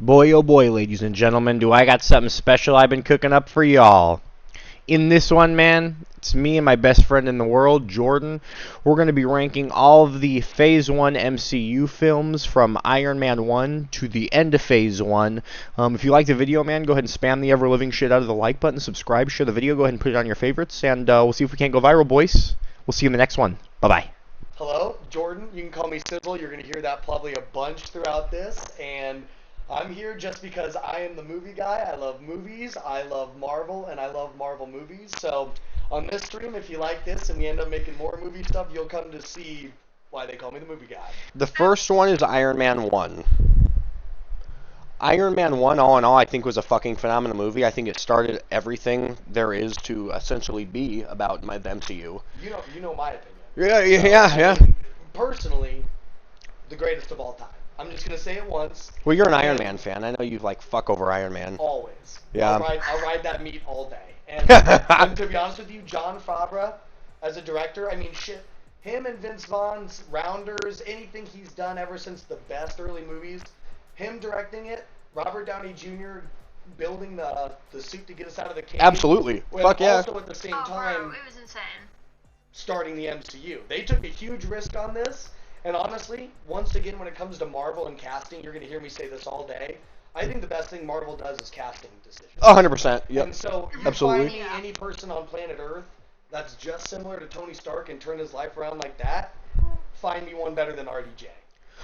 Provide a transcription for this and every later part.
Boy, oh boy, ladies and gentlemen, do I got something special I've been cooking up for y'all. In this one, man, it's me and my best friend in the world, Jordan. We're going to be ranking all of the Phase 1 MCU films from Iron Man 1 to the end of Phase 1. If you like the video, man, go ahead and spam the ever-living shit out of the like button, subscribe, share the video, go ahead and put it on your favorites, and we'll see if we can't go viral, boys. We'll see you in the next one. Bye-bye. Hello, Jordan. You can call me Sizzle. You're going to hear that probably a bunch throughout this, and I'm here just because I am the movie guy. I love movies, I love Marvel, and I love Marvel movies. So on this stream, if you like this and we end up making more movie stuff, you'll come to see why they call me the movie guy. The first one is Iron Man 1. Iron Man 1, all in all, I think was a fucking phenomenal movie. I think it started everything there is to essentially be about the MCU. You know my opinion. Yeah. I mean, personally, the greatest of all time. I'm just gonna say it once. Well, you're an Iron Man fan. I know you like fuck over Iron Man. Always. Yeah. I'll ride that meat all day. And to be honest with you, Jon Favreau, as a director, I mean, shit, him and Vince Vaughn's Rounders, anything he's done ever since the best early movies, him directing it, Robert Downey Jr. building the suit to get us out of the cave. Absolutely. Fuck yeah. Also at the same time, it was insane. Starting the MCU. They took a huge risk on this. And honestly, once again, when it comes to Marvel and casting, you're going to hear me say this all day. I think the best thing Marvel does is casting decisions. 100%. Yep. And so, you Absolutely. find me any person on planet Earth that's just similar to Tony Stark and turn his life around like that, find me one better than RDJ.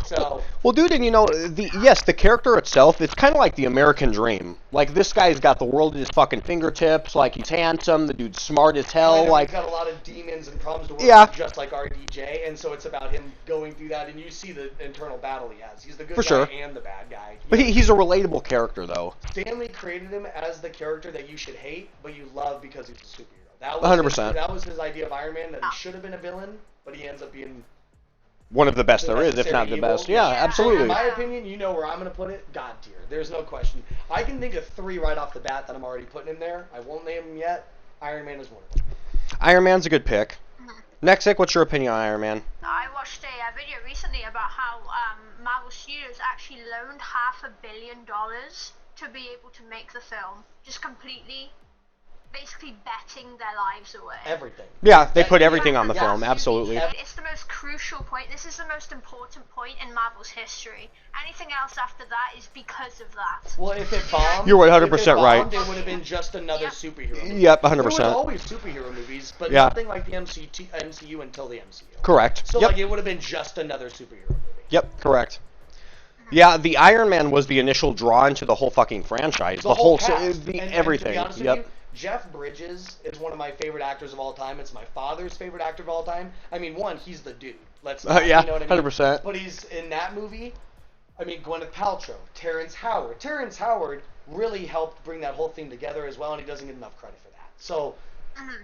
So, well, dude, and you know, the character itself, it's kind of like the American dream. Like, this guy's got the world at his fucking fingertips. Like, he's handsome. The dude's smart as hell. Like, he's got a lot of demons and problems to work yeah. with, just like RDJ. And so it's about him going through that. And you see the internal battle he has. He's the good For guy sure. and the bad guy. But he's a relatable character, though. Stanley created him as the character that you should hate, but you love because he's a superhero. That 100%. That was his idea of Iron Man, that he should have been a villain, but he ends up being one of the best there is, if not the best. Yeah, absolutely. In my opinion, you know where I'm going to put it? God tier. There's no question. I can think of 3 right off the bat that I'm already putting in there. I won't name them yet. Iron Man is one of them. Iron Man's a good pick. Next, Nick, what's your opinion on Iron Man? I watched a video recently about how Marvel Studios actually loaned $500 million to be able to make the film. Just completely, basically betting their lives away. Everything. Yeah, they put everything on the film, absolutely. It's the most crucial point. This is the most important point in Marvel's history. Anything else after that is because of that. Well, if it bombed, you're 100% right. It would have been just another superhero movie. Yep, 100%. There was always superhero movies, but nothing like the MCU until the MCU. Correct. So like it would have been just another superhero movie. Yep, correct. Yeah, the Iron Man was the initial draw into the whole fucking franchise. The whole cast. Everything. And to be honest with you, Jeff Bridges is one of my favorite actors of all time. It's my father's favorite actor of all time. I mean, one, he's the dude. Let's not, yeah, you know what I mean? 100%. But he's in that movie. I mean, Gwyneth Paltrow, Terrence Howard. Terrence Howard really helped bring that whole thing together as well, and he doesn't get enough credit for that. So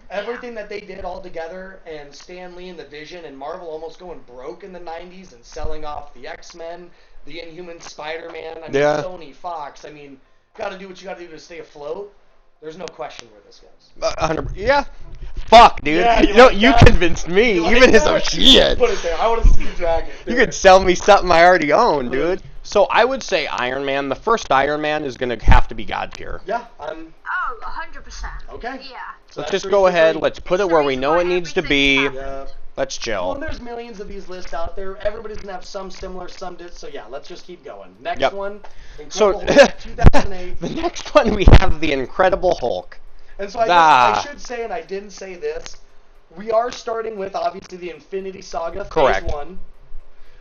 everything that they did all together, and Stan Lee and the Vision, and Marvel almost going broke in the 90s and selling off the X-Men, the Inhuman Spider-Man, I mean, Sony, Fox. I mean, got to do what you got to do to stay afloat. There's no question where this goes. Yeah. Fuck, dude. Yeah, you convinced me, even as a kid. Put it there. I want to see you drag it. You could sell me something I already own, dude. So I would say Iron Man. The first Iron Man is going to have to be God tier. Yeah, Oh, 100%. Okay. Yeah. So let's just go ahead. Let's put it where we know it needs to be. Yeah. Let's chill. Well, there's millions of these lists out there. Everybody's going to have some similar, some did. So yeah, let's just keep going. Next one. So 2008. The next one we have the Incredible Hulk. And so I should say, and I didn't say this, we are starting with, obviously, the Infinity Saga, Phase 1.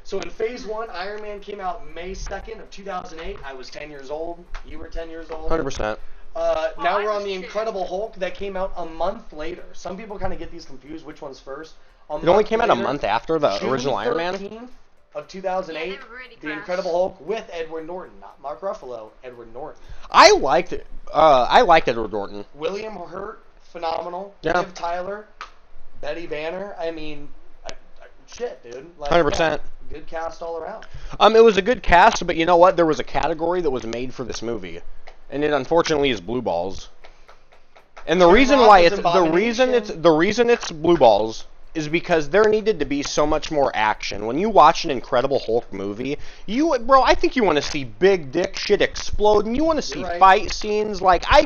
So in Phase 1, Iron Man came out May 2nd of 2008. I was 10 years old. You were 10 years old. 100%. Now we're on the Incredible Hulk that came out a month later. Some people kind of get these confused, which one's first. It only came out a month after the original Iron Man? June 13th of 2008, the Incredible Hulk with Edward Norton, not Mark Ruffalo, Edward Norton. I liked it. I liked Edward Norton. William Hurt, phenomenal. Yeah. Liv Tyler, Betty Banner. I mean, shit, dude. Like, 100%. Yeah, good cast all around. It was a good cast, but you know what? There was a category that was made for this movie, and it unfortunately is blue balls. And the reason why it's blue balls is because there needed to be so much more action. When you watch an Incredible Hulk movie, bro, I think you want to see big dick shit explode, and you want to see fight scenes. Like, I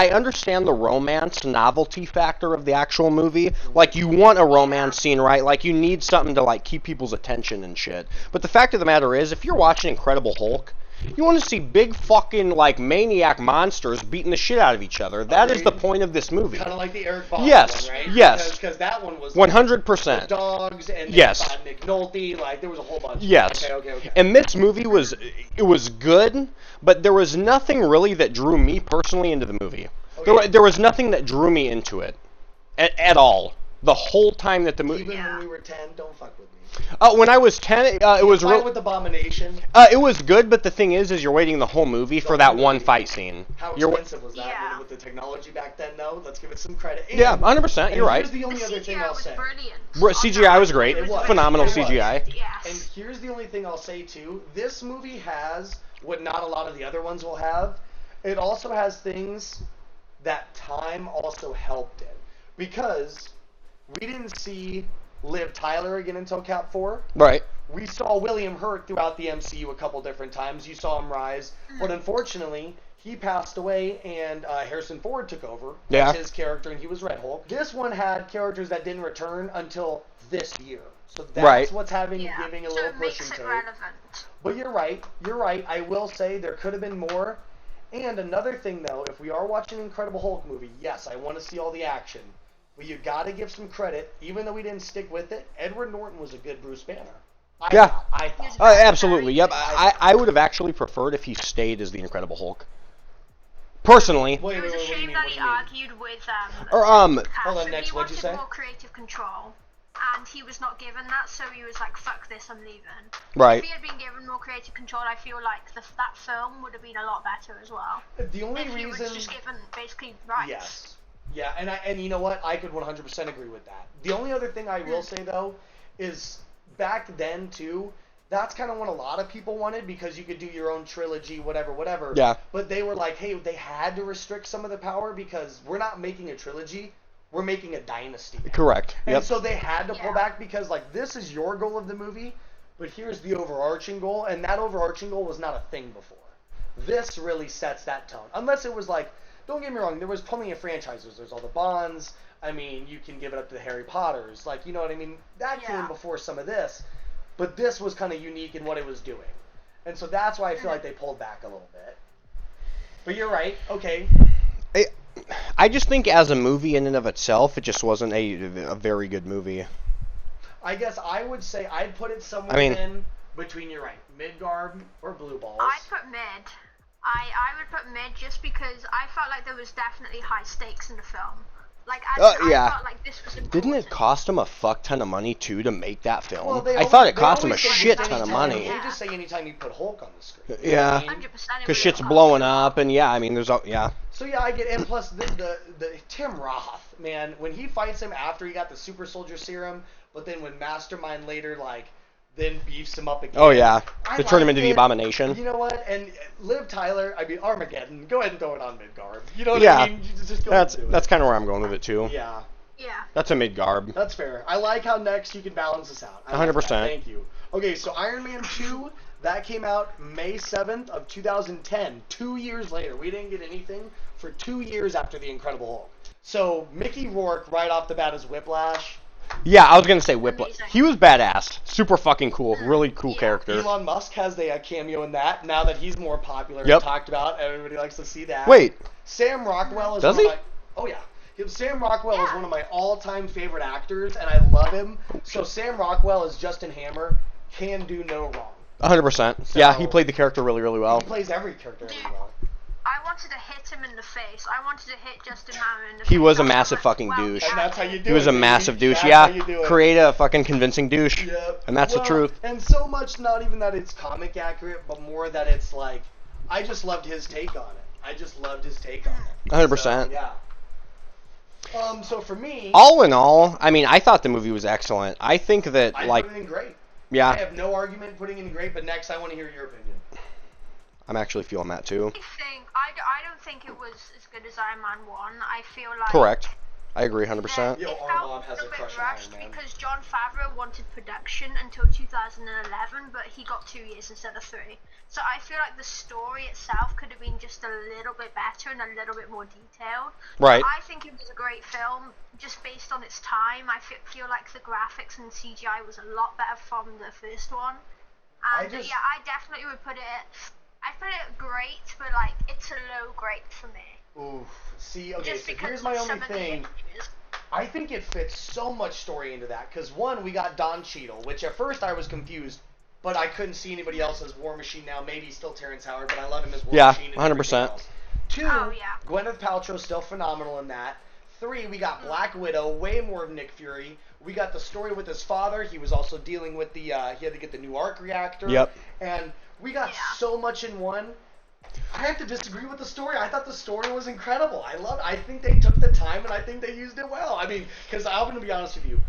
understand the romance novelty factor of the actual movie. Like, you want a romance scene, right? Like, you need something to, like, keep people's attention and shit. But the fact of the matter is, if you're watching Incredible Hulk, you want to see big fucking, like, maniac monsters beating the shit out of each other. That is the point of this movie. Kind of like the Eric Bauer one, right? Yes. Because that one was 100%. The dogs and yes. Nick Nolte, like there was a whole bunch. Yes. Okay. And this movie was good, but there was nothing really that drew me personally into the movie. Okay. There was nothing that drew me into it at all. The whole time that the movie. Even when we were 10, don't fuck with me. When I was 10, it was real. With Abomination. It was good, but the thing is you're waiting the whole movie for that one fight scene. How expensive was that with the technology back then, though? Let's give it some credit. And, 100%. You're right. Here's the only other thing I'll say. CGI was great. Phenomenal CGI. Yes. And here's the only thing I'll say too. This movie has what not a lot of the other ones will have. It also has things that time also helped in, because we didn't see Liv Tyler again until Cap 4. Right. We saw William Hurt throughout the MCU a couple different times. You saw him rise, but unfortunately, he passed away, and Harrison Ford took over as his character, and he was Red Hulk. This one had characters that didn't return until this year, so that's what's giving a little push and take. But you're right. I will say there could have been more. And another thing, though, if we are watching an Incredible Hulk movie, yes, I want to see all the action. But you got to give some credit, even though we didn't stick with it. Edward Norton was a good Bruce Banner. I thought. Absolutely. Yep. I would have actually preferred if he stayed as the Incredible Hulk. Personally. It was a shame that he argued with Hold on, next. He what'd you say? wanted more creative control, and he was not given that, so he was like, "Fuck this, I'm leaving." Right. If he had been given more creative control, I feel like that film would have been a lot better as well. The only if reason he was just given basically rights. Yes. Yeah, and you know what? I could 100% agree with that. The only other thing I will say, though, is back then, too, that's kind of what a lot of people wanted, because you could do your own trilogy, whatever. Yeah. But they were like, hey, they had to restrict some of the power, because we're not making a trilogy, we're making a dynasty. Correct. And so they had to pull back, because, like, this is your goal of the movie, but here's the overarching goal, and that overarching goal was not a thing before. This really sets that tone. Unless it was like, don't get me wrong, there was plenty of franchises. There's all the Bonds. I mean, you can give it up to the Harry Potters. Like, you know what I mean? That came before some of this. But this was kind of unique in what it was doing. And so that's why I feel like they pulled back a little bit. But you're right. Okay. I just think as a movie in and of itself, it just wasn't a very good movie. I guess I would say I'd put it somewhere in between, you're right, Midgard or Blue Balls. I'd put mid. I would put mid just because I felt like there was definitely high stakes in the film. Like, I felt like this was important. Didn't it cost them a fuck ton of money, too, to make that film? Well, I thought it cost them a shit ton of money. They just say anytime you put Hulk on the screen. Yeah. 100%. Because shit's blowing up, and I mean, there's... So, I get... And plus, the Tim Roth, man, when he fights him after he got the super soldier serum, but then when Mastermind later, like... then beefs him up again. Oh, yeah. They turn him into the Abomination. You know what? And Liv Tyler, Armageddon, go ahead and throw it on Midgard. You know what I mean? Just go that's kind of where I'm going with it, too. Yeah. That's a Midgard. That's fair. I like how next you can balance this out. 100%. Thank you. Okay, so Iron Man 2, that came out May 7th of 2010. 2 years later. We didn't get anything for 2 years after The Incredible Hulk. So, Mickey Rourke, right off the bat, as Whiplash. Yeah, I was going to say Whiplash. He was badass. Super fucking cool. Really cool character. Elon Musk has a cameo in that. Now that he's more popular and talked about, everybody likes to see that. Wait. Sam Rockwell is Does he? Oh, yeah. Sam Rockwell is one of my all-time favorite actors, and I love him. So Sam Rockwell as Justin Hammer can do no wrong. 100%. So, yeah, he played the character really, really well. He plays every character really well. I wanted to hit him in the face. I wanted to hit Justin Hammer in the face. He was a massive fucking douche. And that's how you do it. He was a massive douche. Create a fucking convincing douche. Yep. And that's the truth. And so much, not even that it's comic accurate, but more that it's like, I just loved his take on it. 100%. So, yeah. So for me... all in all, I mean, I thought the movie was excellent. I think that, I put it in great. Yeah. I have no argument putting it in great, but next I want to hear your opinion. I'm actually feeling that too. I don't think it was as good as Iron Man 1. I feel like... correct. I agree 100%. Yo, It our felt mom has a bit crush on rushed Iron Man. because Jon Favreau wanted production until 2011, but he got 2 years instead of 3. So I feel like the story itself could have been just a little bit better and a little bit more detailed. Right. I think it was a great film, just based on its time. I feel like the graphics and CGI was a lot better from the first one. And yeah, I definitely would put it. I put it great, but like it's a low grade for me. Oof. See, okay, Just so because here's my of only some of the thing. images. I think it fits so much story into that because one, we got Don Cheadle, which at first I was confused, but I couldn't see anybody else as War Machine now. Maybe still Terrence Howard, but I love him as War Machine. Yeah, 100%. Two, Oh, yeah. Gwyneth Paltrow still phenomenal in that. 3, we got Black Widow, way more of Nick Fury. We got the story with his father. He was also dealing with the he had to get the new arc reactor. Yep. And we got so much in one. I have to disagree with the story. I thought the story was incredible. I think they took the time and I think they used it well. I mean, because I'm going to be honest with you.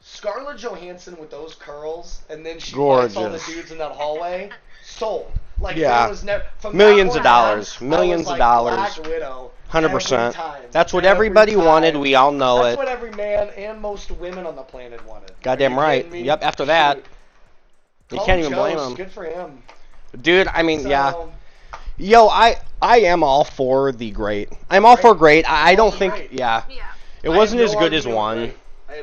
Scarlett Johansson with those curls and then she fights all the dudes in that hallway. Sold. Like, Yeah. It was never, from Millions that of point on, dollars. I Millions was of like dollars. Black Widow 100%. every time. That's what Every everybody time. wanted. We all know That's it. what every man and most women on the planet wanted. Goddamn Are you right. kidding me? Yep, after that, Shoot. you Call can't him even blame Joe's. him. Good for him. Dude, I mean, So, yeah. Yo, I am all for the great. I'm all for great. I don't think, Great. yeah. Yeah. It I wasn't have as no good as argument one. with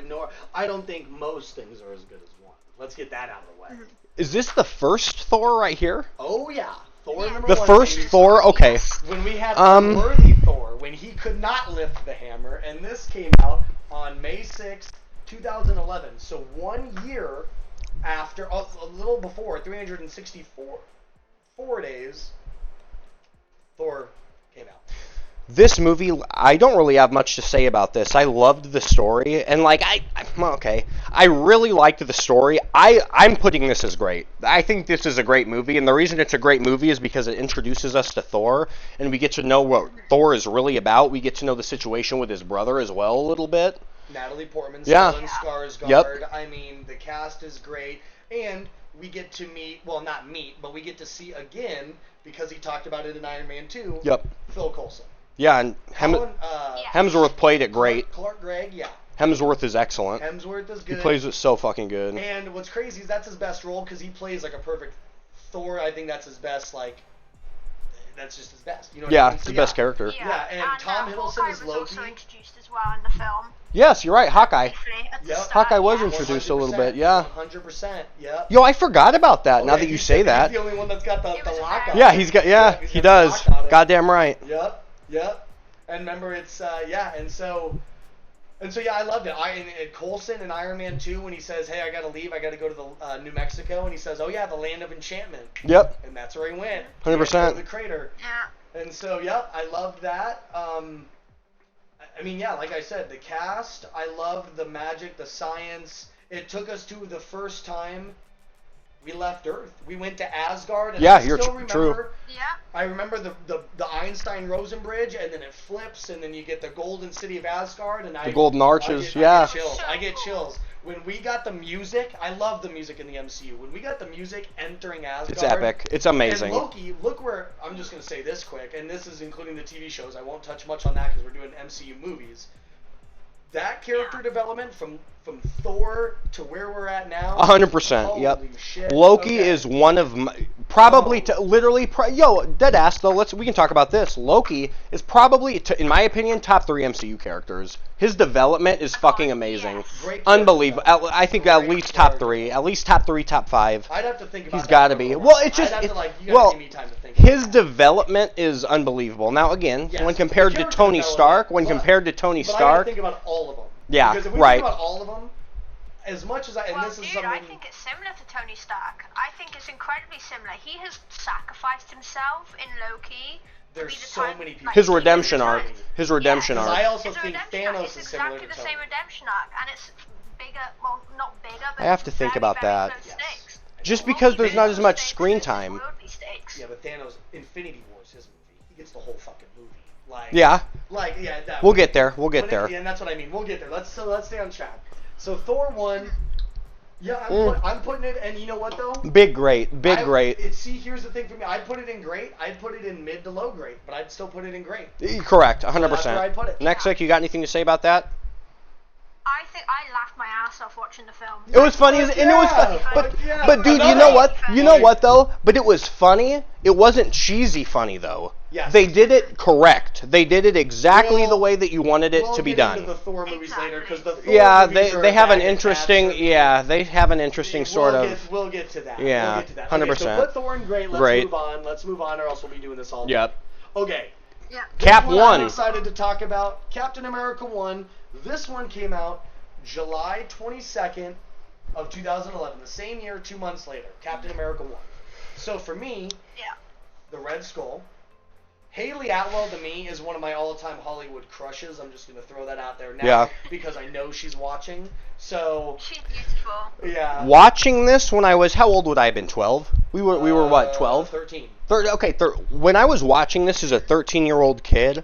great. I don't think most things are as good as one. Let's get that out of the way. Is this the first Thor right here? Oh yeah, Thor Yeah. number The 1. first baby. Thor? Okay. When we had Um, unworthy Thor, when he could not lift the hammer, and this came out on May 6th, 2011. So 1 year after, a little before, 364 days, Thor came out. This movie, I don't really have much to say about this. I loved the story, and like I really liked the story. I'm putting this as great. I think this is a great movie, and the reason it's a great movie is because it introduces us to Thor, and we get to know what Thor is really about. We get to know the situation with his brother as well a little bit. Natalie Portman, Yeah. Stellan Skarsgård. Yep. I mean, the cast is great, and we get to meet. Well, not meet, but we get to see again because he talked about it in Iron Man 2. Yep. Phil Coulson. Yeah, and Yeah. Hemsworth played it great. Clark Gregg, yeah. Hemsworth is excellent. Hemsworth is good. He plays it so fucking good. And what's crazy is that's his best role because he plays like a perfect Thor. I think that's his best. Like, that's just his best. You know what I Yeah, mean? it's So, the best character. Yeah, and Tom Hiddleston Hawkeye is was Loki. also introduced as well in the film. Yes, you're right. Hawkeye. Briefly at the Yep. start, Hawkeye was yeah. introduced a little bit, yeah. 100%. Yep. Yo, I forgot about that. Now Okay, that you he's say that. He's the only one that's got the It was a lock on. Yeah, it. he's got. Yeah, he's he got the does. lock on it. Goddamn right. Yep. And remember, it's yeah, and so yeah, I loved it. And Coulson in Iron Man 2 when he says, "Hey, I gotta leave. I gotta go to the New Mexico," and he says, "Oh yeah, the land of enchantment." Yep. And that's where he went. 100%. The crater. Yeah. And so, yep, I loved that. I mean, yeah, like I said, the cast, I loved the magic, the science. It took us to the first time we left Earth. We went to Asgard. And Yeah, I you're still true. remember, Yeah. I remember the Einstein-Rosen bridge, and then it flips, and then you get the golden city of Asgard. And The golden arches, yeah. I get chills. When we got the music, I love the music in the MCU. When we got the music entering Asgard. It's epic. It's amazing. And Loki, look where, I'm just going to say this quick, and this is including the TV shows. I won't touch much on that because we're doing MCU movies. That character development from Thor to where we're at now. 100%. Yep. Holy shit. Loki Okay. is one of my, probably literally. Yo, dead ass though. We can talk about this. Loki is probably, in my opinion, top 3 MCU characters. His development is fucking amazing. Yes. Great Unbelievable. character. I think at Great least top character. 3. At least top 3, top 5. I'd have to think about He's that got to for a be. little Well, while. it's just. I'd have to, you gotta give me time to think his about that. development is unbelievable. Now, again, Yes, when compared the to character Tony development, Stark, but I gotta think about all of them. Yeah, because if we right. think about all of them, as much as and Well, this is dude, something. I think it's similar to Tony Stark. I think it's incredibly similar. He has sacrificed himself in Loki. There's so many people. His redemption arc. His redemption Because arc. I also It's a think redemption arc. Thanos It's is similar exactly to the same Tony. redemption arc, and it's bigger. Well, not bigger, but I have to think very, about very that. low Yes. stakes. Just because there's not as much Stakes, screen it's time. worldly stakes. Yeah, but Thanos, Infinity War is his movie. He gets the whole fucking movie. Like. Yeah. Like yeah. That, We'll get there. We'll get there. Yeah, and that's what I mean. We'll get there. Let's stay on track. So Thor 1. Yeah, I'm putting it, and you know what though? Big great. See, here's the thing for me. I'd put it in great. I'd put it in mid to low great, but I'd still put it in great. Correct, 100%. So that's where I'd put it. Next, you got anything to say about that? I think I laughed my ass off watching the film. It was funny, and it was fun. But dude, you know what? You know what though? But it was funny. It wasn't cheesy funny though. Yes. They did it correct. They did it exactly the way that you wanted it to be done. We'll get into the Thor movies later because the Thor movies they have an interesting sort of. We'll get to that. Yeah, we'll get to that. 100%. Okay, so put Thor in great. Let's move on, or else we'll be doing this all day. Yep. Okay. Yeah. Cap one. 1. I'm excited to talk about Captain America 1. This one came out July 22nd of 2011, the same year, 2 months later. Captain America 1. So for me, the Red Skull. Haley Atwell to me is one of my all-time Hollywood crushes. I'm just going to throw that out there now because I know she's watching. So she's beautiful. Yeah. Watching this when I was, how old would I have been? 12? We were what, 12? 13. When I was watching this as a 13-year-old kid,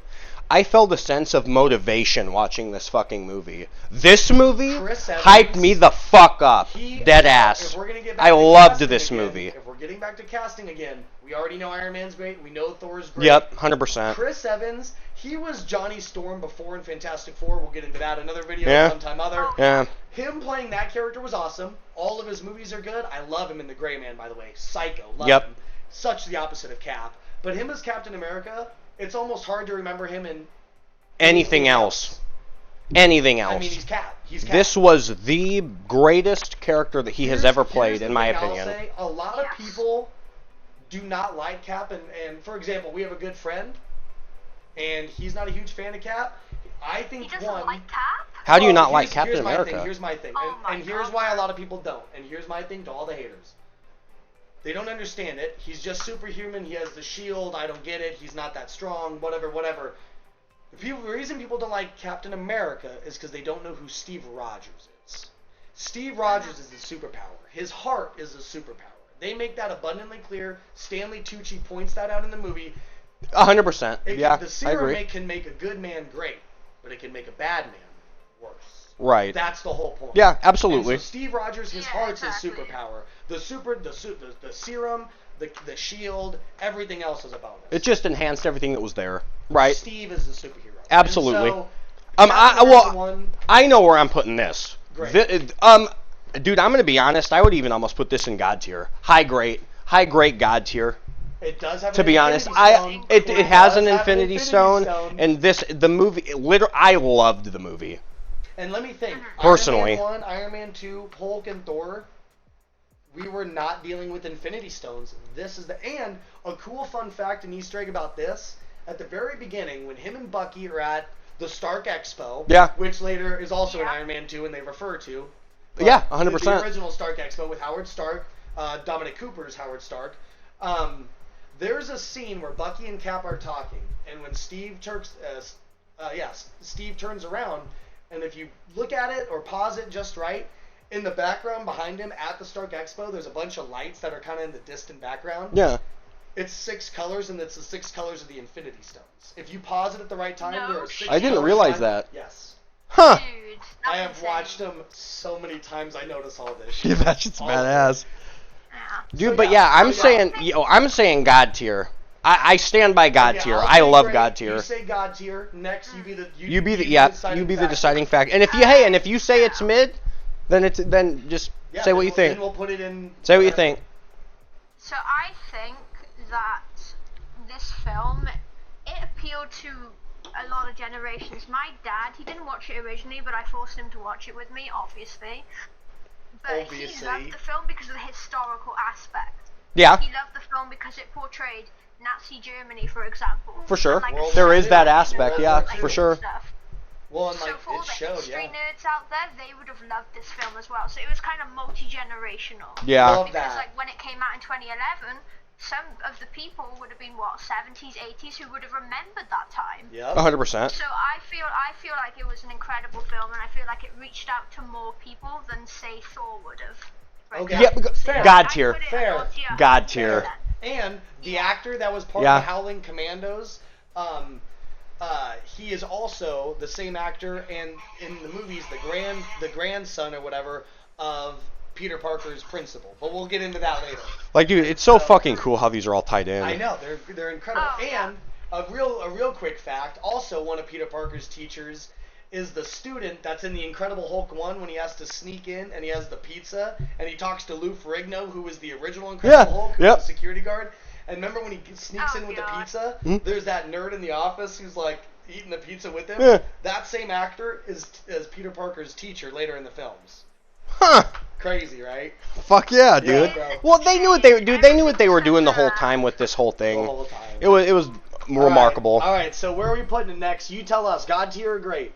I felt a sense of motivation watching this fucking movie. This movie hyped me the fuck up. Dead ass. I loved this movie. If we're getting back to casting again, we already know Iron Man's great. We know Thor's great. Yep, 100%. Chris Evans, he was Johnny Storm before in Fantastic Four. We'll get into that in another video sometime other. Yeah. Him playing that character was awesome. All of his movies are good. I love him in The Gray Man, by the way. Psycho. Love him. Such the opposite of Cap. But him as Captain America, it's almost hard to remember him in anything else. Anything else. I mean, he's Cap. This was the greatest character that he has ever played, in my opinion. I'll say, a lot of people do not like Cap, and for example, we have a good friend, and he's not a huge fan of Cap. I think he doesn't like Cap? How do you not like Captain America? Here's my thing, and here's why a lot of people don't, and here's my thing to all the haters. They don't understand it. He's just superhuman. He has the shield. I don't get it. He's not that strong. Whatever. The reason people don't like Captain America is because they don't know who Steve Rogers is. Steve Rogers is the superpower. His heart is the superpower. They make that abundantly clear. Stanley Tucci points that out in the movie. 100%. The serum can make a good man great, but it can make a bad man worse. Right. That's the whole point. Yeah, absolutely. And so Steve Rogers, his heart's his superpower. The serum, the shield, everything else is a bonus. It just enhanced everything that was there. Right. Steve is the superhero. Absolutely. And so, I know where I'm putting this. Great. Dude, I'm gonna be honest. I would even almost put this in God tier. High great God tier. It does have. To be honest, it has an Infinity Stone, and the movie. I loved the movie. And let me think. Personally, Iron Man 1, Iron Man 2, Hulk, and Thor. We were not dealing with Infinity Stones. And a cool fun fact and Easter egg about this. At the very beginning, when him and Bucky are at the Stark Expo, which later is also in Iron Man 2 and they refer to. 100%. The original Stark Expo with Howard Stark, Dominic Cooper's Howard Stark. There's a scene where Bucky and Cap are talking, and when Steve turns around, and if you look at it or pause it just right, in the background behind him at the Stark Expo, there's a bunch of lights that are kind of in the distant background. Yeah. It's 6 colors, and it's the 6 colors of the Infinity Stones. If you pause it at the right time, there are 6 I didn't realize that. Yes. Huh. Dude, I have watched them so many times. I notice all this. Yeah, that shit's badass. Dude, Yeah. but I'm saying God tier. I stand by God tier. I love God tier. You say God tier. Next, you be the deciding factor. And if you say it's mid, then just say what you think. Then we'll put it in. Say what you think. So I think that this film, it appealed to a lot of generations. My dad, he didn't watch it originally, but I forced him to watch it with me, obviously. But he loved the film because of the historical aspect. Yeah. He loved the film because it portrayed Nazi Germany, for example. For sure. And, there is that aspect, for sure. Stuff. Well, and so for all the history nerds out there, they would have loved this film as well. So it was kind of multi-generational. Yeah. Love because that. when it came out in 2011, some of the people would have been 70s, 80s, who would have remembered that time. Yeah. 100%. So I feel like it was an incredible film, and I feel like it reached out to more people than say Thor would have. Okay. Yeah, fair. God tier. Fair. God tier. And the actor that was part of the Howling Commandos, he is also the same actor and in the movies the grandson or whatever of Peter Parker's principal. But we'll get into that later. Like, dude, it's so fucking cool how these are all tied in. I know, they're incredible. Oh, yeah. And a real quick fact, also one of Peter Parker's teachers is the student that's in the Incredible Hulk 1 when he has to sneak in and he has the pizza and he talks to Lou Ferrigno, who was the original Incredible Hulk, who was the security guard. And remember when he sneaks in with the pizza? There's that nerd in the office who's like eating the pizza with him. Yeah. That same actor is Peter Parker's teacher later in the films. Huh. Crazy, right? Fuck yeah, dude. bro. Well, they knew what they knew what they were doing the whole time with this whole thing. The whole time. It was remarkable. All right, so where are we putting it next? You tell us. God tier or great?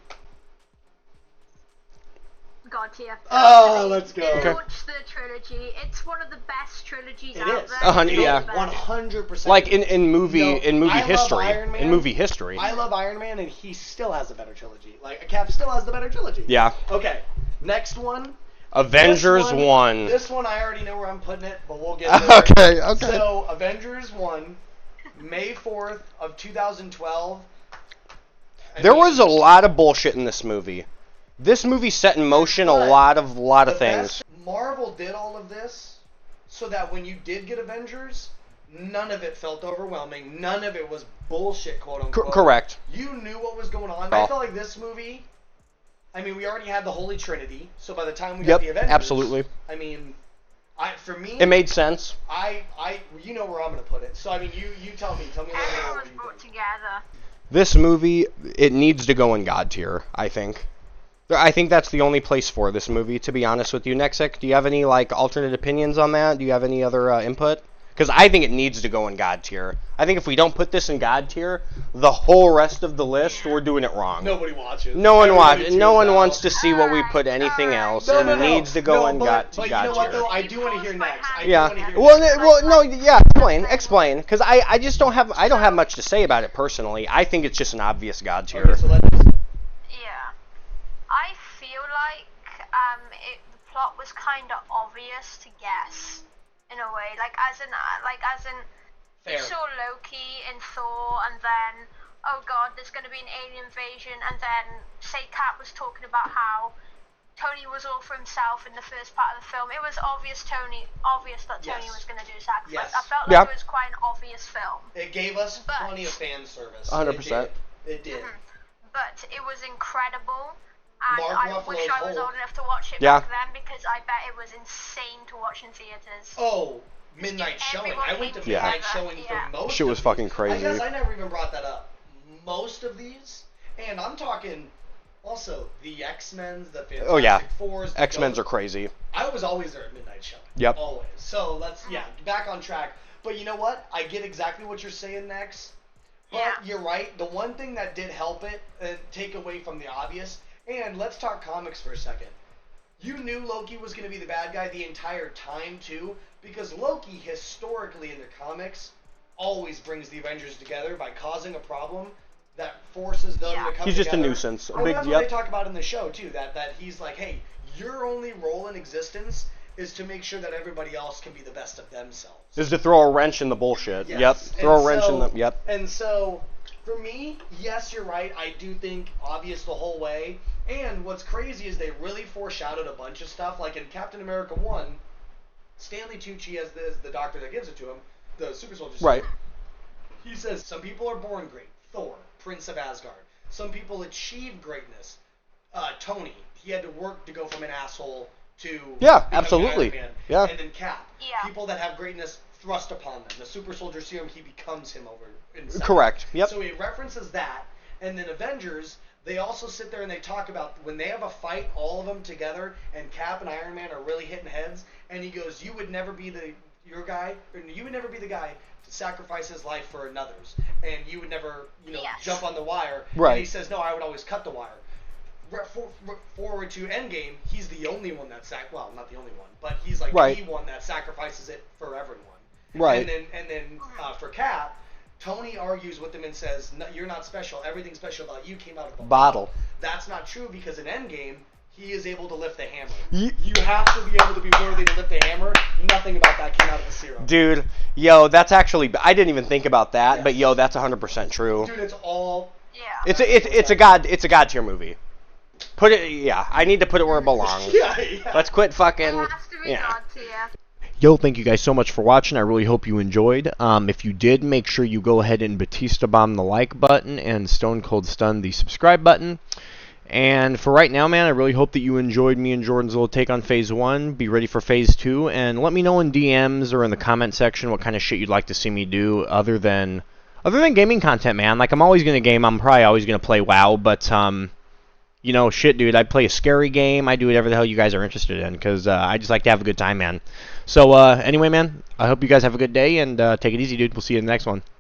God tier. Oh, let's go. They Okay. launched the trilogy. It's one of the best trilogies It out is. there. Yeah. 100%. Like in movie I love history. Iron Man. In movie history. I love Iron Man, and he still has a better trilogy. Like, Cap still has the better trilogy. Yeah. Okay, next one. Avengers This 1. This one, I already know where I'm putting it, but we'll get there. Okay. So, Avengers 1, May 4th of 2012. There was a lot of bullshit in this movie. This movie set in motion a lot of the things. best- Marvel did all of this so that when you did get Avengers, none of it felt overwhelming. None of it was bullshit, quote unquote. Correct. You knew what was going on. Oh. I felt like this movie, I mean, we already had the Holy Trinity, so by the time we got the Yep, Avengers, absolutely. I mean, for me, It made sense. you know where I'm gonna put it. So I mean, you tell me a little bit more Everyone what was you brought think. together. This movie, it needs to go in God tier, I think. I think that's the only place for this movie, to be honest with you. Nexic, do you have any, like, alternate opinions on that? Do you have any other input? Because I think it needs to go in God tier. I think if we don't put this in God tier, the whole rest of the list, we're doing it wrong. Nobody watches. No one Everybody watches. No one tunes out. wants to see what we put anything else. No, It no, no. needs to go No, in but God you know what tier. though? I do want to hear next. I do Yeah. wanna hear Well, next. no, yeah. Explain, because I just don't have much to say about it personally. I think it's just an obvious God tier. Okay, so let's. Yeah. I feel like the plot was kind of obvious to guess in a way, like as in Fair. you saw Loki in Thor, and then oh god, there's going to be an alien invasion, and then say Cap was talking about how Tony was all for himself in the first part of the film. It was obvious that Tony Yes. was going to do a sacrifice. Yes. I felt Yeah. like it was quite an obvious film. It gave us But- plenty of fan service. 100%. It did. But it was incredible, and Mark I Ruffalo's wish I was Hulk. old enough to watch it Yeah. back then, because I bet it was insane to watch in theaters. Oh, midnight showing. I went to Yeah. midnight showing Yeah. for most. Shit was of fucking these. crazy. I guess I never even brought that up. Most of these, and I'm talking also the X-Men's, the Fantastic Oh, yeah. Fours. the X-Men's are Ghosts. crazy. I was always there at midnight showing. Yep. Always. So let's back on track. But you know what? I get exactly what you're saying next. But Yeah. you're right. The one thing that did help it take away from the obvious, and let's talk comics for a second. You knew Loki was going to be the bad guy the entire time too, because Loki historically in the comics always brings the Avengers together by causing a problem that forces them to come He's just a together. nuisance. A And big that's what yep. they talk about in the show too. That he's like, hey, your only role in existence is to make sure that everybody else can be the best of themselves. Is to throw a wrench in the bullshit. Yes. Yep. Throw And a wrench in so- the. Yep. And so, for me, yes, you're right. I do think obvious the whole way. And what's crazy is they really foreshadowed a bunch of stuff. Like in Captain America 1, Stanley Tucci as the doctor that gives it to him, the super soldier. Right. He says some people are born great. Thor, Prince of Asgard. Some people achieve greatness. Tony, he had to work to go from an asshole to Yeah, becoming absolutely. Iron Man. Yeah. And then Cap. Yeah. People that have greatness thrust upon them. The super soldier serum, he becomes him over inside. Correct. Yep. So he references that, and then Avengers, they also sit there and they talk about when they have a fight, all of them together, and Cap and Iron Man are really hitting heads, and he goes, "You would never be the guy to sacrifice his life for another's, and you would never, Yes. jump on the wire." Right. And he says, "No, I would always cut the wire." Forward to Endgame, he's the only one that not the only one, but he's like Right. the one that sacrifices it for everyone. Right. And then for Cap, Tony argues with him and says, no, "You're not special. Everything special about you came out of the Bottle. That's not true because in Endgame, he is able to lift the hammer. Ye- You have to be able to be worthy to lift the hammer. Nothing about that came out of the serum. Dude, yo, that's actually. I didn't even think about that, Yes. but yo, that's 100% true. Dude, it's all Yeah. It's a God tier movie. Put it, yeah, I need to put it where it belongs. Yeah. Let's quit fucking, It has to be yeah. God tier. Yo, thank you guys so much for watching. I really hope you enjoyed. If you did, make sure you go ahead and Batista bomb the like button and Stone Cold Stun the subscribe button. And for right now, man, I really hope that you enjoyed me and Jordan's little take on Phase 1. Be ready for Phase 2. And let me know in DMs or in the comment section what kind of shit you'd like to see me do other than gaming content, man. Like, I'm always going to game. I'm probably always going to play WoW. But, you know, shit, dude, I'd play a scary game. I do whatever the hell you guys are interested in because I just like to have a good time, man. So, anyway, man, I hope you guys have a good day and take it easy, dude. We'll see you in the next one.